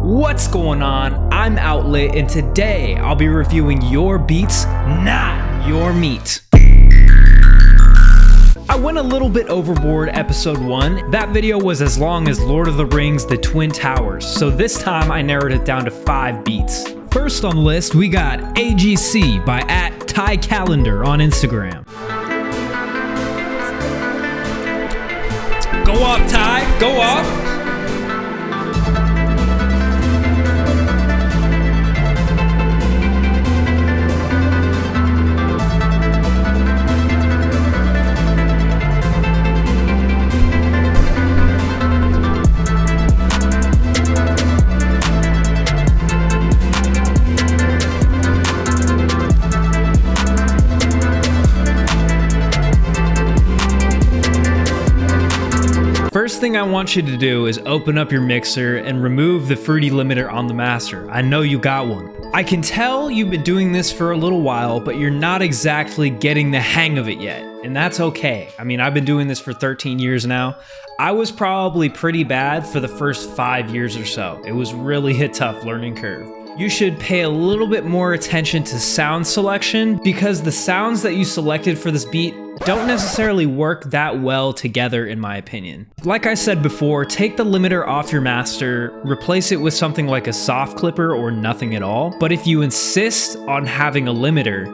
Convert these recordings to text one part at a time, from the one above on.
What's going on? I'm OUTLIT, and today I'll be reviewing your beats, not your meat. I went a little bit overboard episode 1. That video was as long as Lord of the Rings The Twin Towers, so this time I narrowed it down to 5 beats. First on the list, we got AGC by @taicallender on Instagram. Go up, Ty, go up. First thing I want you to do is open up your mixer and remove the fruity limiter on the master. I know you got one. I can tell you've been doing this for a little while, but you're not exactly getting the hang of it yet, and that's okay. I mean, I've been doing this for 13 years now. I was probably pretty bad for the first 5 years or so. It was really a tough learning curve. You should pay a little bit more attention to sound selection because the sounds that you selected for this beat don't necessarily work that well together in my opinion. Like I said before, take the limiter off your master, replace it with something like a soft clipper or nothing at all. But if you insist on having a limiter,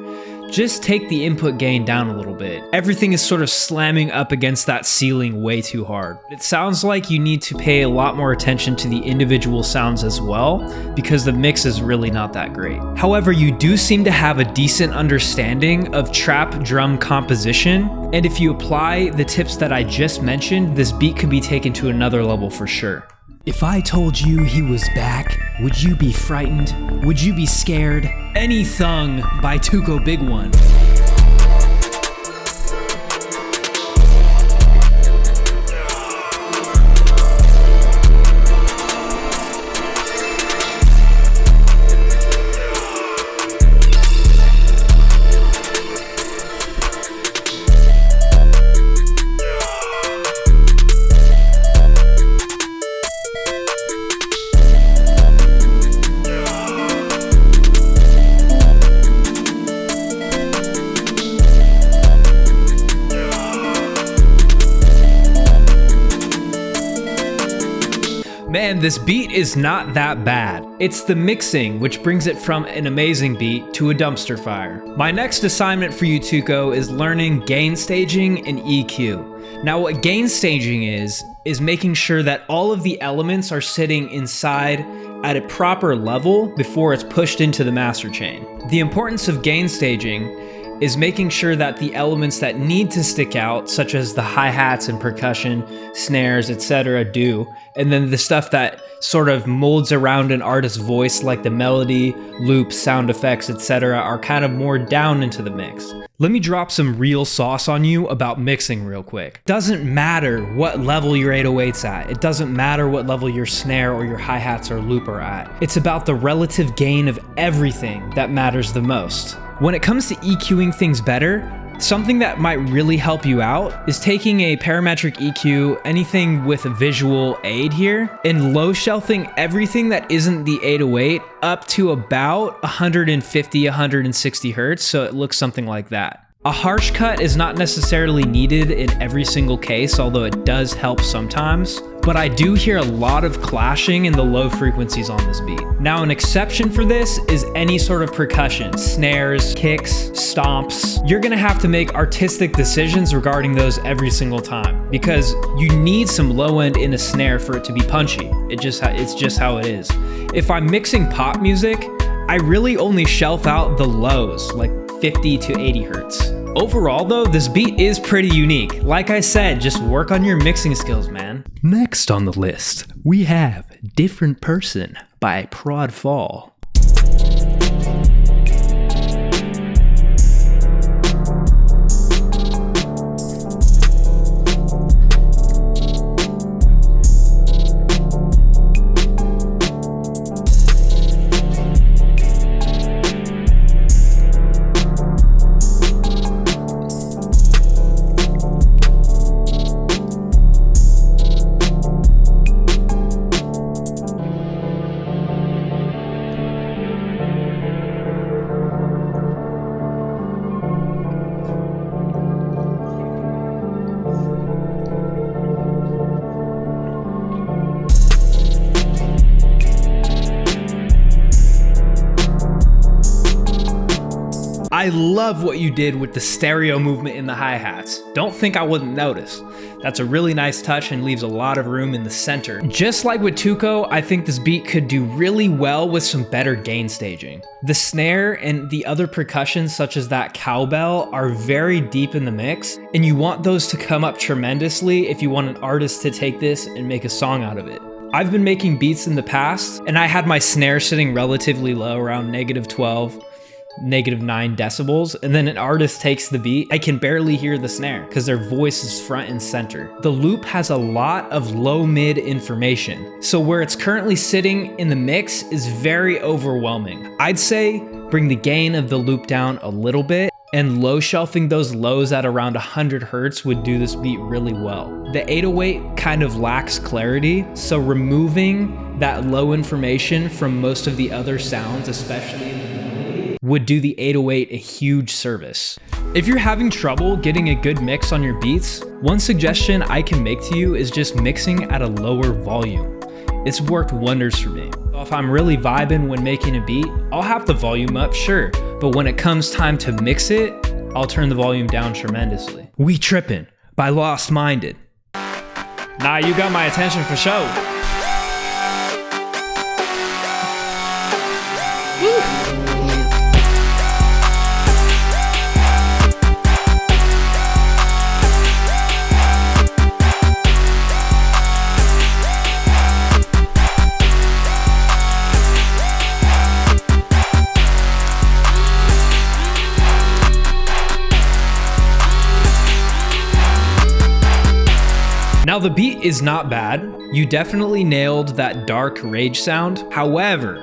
just take the input gain down a little bit. Everything is sort of slamming up against that ceiling way too hard. It sounds like you need to pay a lot more attention to the individual sounds as well, because the mix is really not that great. However, you do seem to have a decent understanding of trap drum composition, and if you apply the tips that I just mentioned, this beat could be taken to another level for sure. If I told you he was back, would you be frightened? Would you be scared? Anythung by Tuco Big One. Man, this beat is not that bad. It's the mixing which brings it from an amazing beat to a dumpster fire. My next assignment for you, Tuco, is learning gainstaging and EQ. Now, what gainstaging is making sure that all of the elements are sitting inside at a proper level before it's pushed into the master chain. The importance of gainstaging is making sure that the elements that need to stick out, such as the hi-hats and percussion, snares, etc. do, and then the stuff that sort of molds around an artist's voice, like the melody, loops, sound effects, etc., are kind of more down into the mix. Let me drop some real sauce on you about mixing real quick. Doesn't matter what level your 808's at. It doesn't matter what level your snare or your hi-hats or loop are at. It's about the relative gain of everything that matters the most. When it comes to EQing things better, something that might really help you out is taking a parametric EQ, anything with a visual aid here, and low shelving everything that isn't the 808 up to about 150, 160 hertz, so it looks something like that. A harsh cut is not necessarily needed in every single case, although it does help sometimes, but I do hear a lot of clashing in the low frequencies on this beat. Now, an exception for this is any sort of percussion, snares, kicks, stomps. You're gonna have to make artistic decisions regarding those every single time, because you need some low end in a snare for it to be punchy. It's just how it is. If I'm mixing pop music, I really only shelf out the lows, like 50 to 80 hertz. Overall though, this beat is pretty unique. Like I said, just work on your mixing skills, man. Next on the list, we have Different Person by Prod.fall. I love what you did with the stereo movement in the hi-hats. Don't think I wouldn't notice. That's a really nice touch and leaves a lot of room in the center. Just like with Tuco, I think this beat could do really well with some better gain staging. The snare and the other percussions such as that cowbell are very deep in the mix, and you want those to come up tremendously if you want an artist to take this and make a song out of it. I've been making beats in the past, and I had my snare sitting relatively low, around -12. -9 decibels, and then an artist takes the beat, I can barely hear the snare because their voice is front and center. The loop has a lot of low mid information, so where it's currently sitting in the mix is very overwhelming. I'd say bring the gain of the loop down a little bit, and low shelving those lows at around 100 Hertz would do this beat really well. The 808 kind of lacks clarity, so removing that low information from most of the other sounds, especially in the would do the 808 a huge service. If you're having trouble getting a good mix on your beats, one suggestion I can make to you is just mixing at a lower volume. It's worked wonders for me. If I'm really vibing when making a beat, I'll have the volume up, sure, but when it comes time to mix it, I'll turn the volume down tremendously. We Trippin' by Lost Minded. Nah, you got my attention for sure. Woo. Now the beat is not bad. You definitely nailed that dark rage sound. However,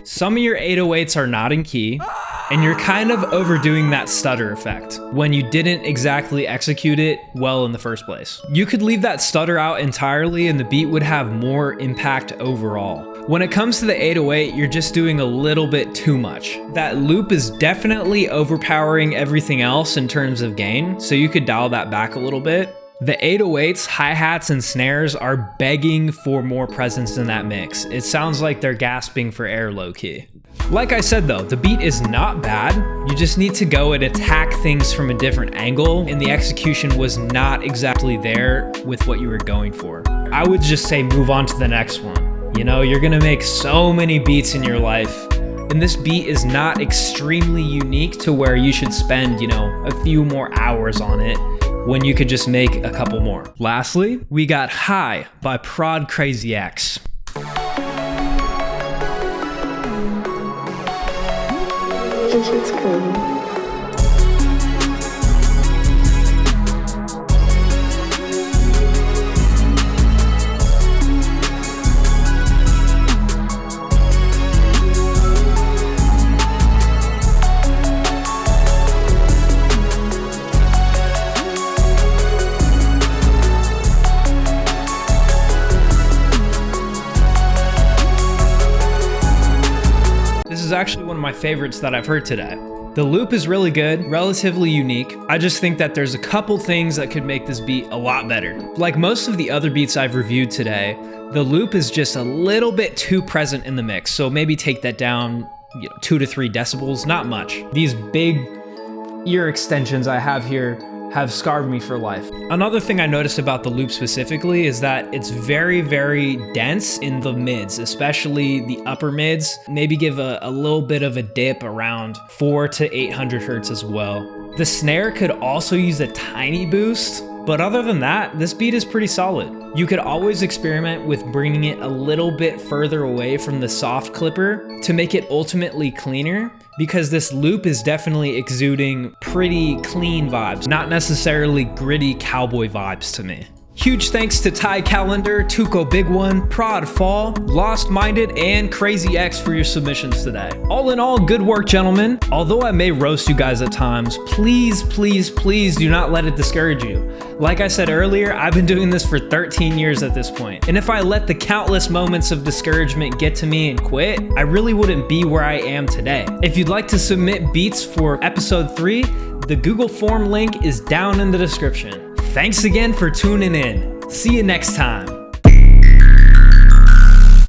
some of your 808s are not in key, and you're kind of overdoing that stutter effect when you didn't exactly execute it well in the first place. You could leave that stutter out entirely and the beat would have more impact overall. When it comes to the 808, you're just doing a little bit too much. That loop is definitely overpowering everything else in terms of gain, so you could dial that back a little bit. The 808s, hi-hats, and snares are begging for more presence in that mix. It sounds like they're gasping for air low-key. Like I said though, the beat is not bad. You just need to go and attack things from a different angle, and the execution was not exactly there with what you were going for. I would just say move on to the next one. You know, you're gonna make so many beats in your life, and this beat is not extremely unique to where you should spend, you know, a few more hours on it when you could just make a couple more. Lastly, we got High by prod.crazyx. It's cool. This is actually one of my favorites that I've heard today. The loop is really good, relatively unique. I just think that there's a couple things that could make this beat a lot better. Like most of the other beats I've reviewed today, the loop is just a little bit too present in the mix, so maybe take that down, 2 to 3 decibels, not much. These big ear extensions I have here have scarred me for life. Another thing I noticed about the loop specifically is that it's very, very dense in the mids, especially the upper mids. Maybe give a little bit of a dip around 400 to 800 Hertz as well. The snare could also use a tiny boost, but other than that, this beat is pretty solid. You could always experiment with bringing it a little bit further away from the soft clipper to make it ultimately cleaner, because this loop is definitely exuding pretty clean vibes, not necessarily gritty cowboy vibes to me. Huge thanks to taicallender, Tuco Big One, Prod Fall, Lost Minded, and crazyx for your submissions today. All in all, good work, gentlemen. Although I may roast you guys at times, please, please, please do not let it discourage you. Like I said earlier, I've been doing this for 13 years at this point, and if I let the countless moments of discouragement get to me and quit, I really wouldn't be where I am today. If you'd like to submit beats for episode 3, the Google form link is down in the description. Thanks again for tuning in. See you next time.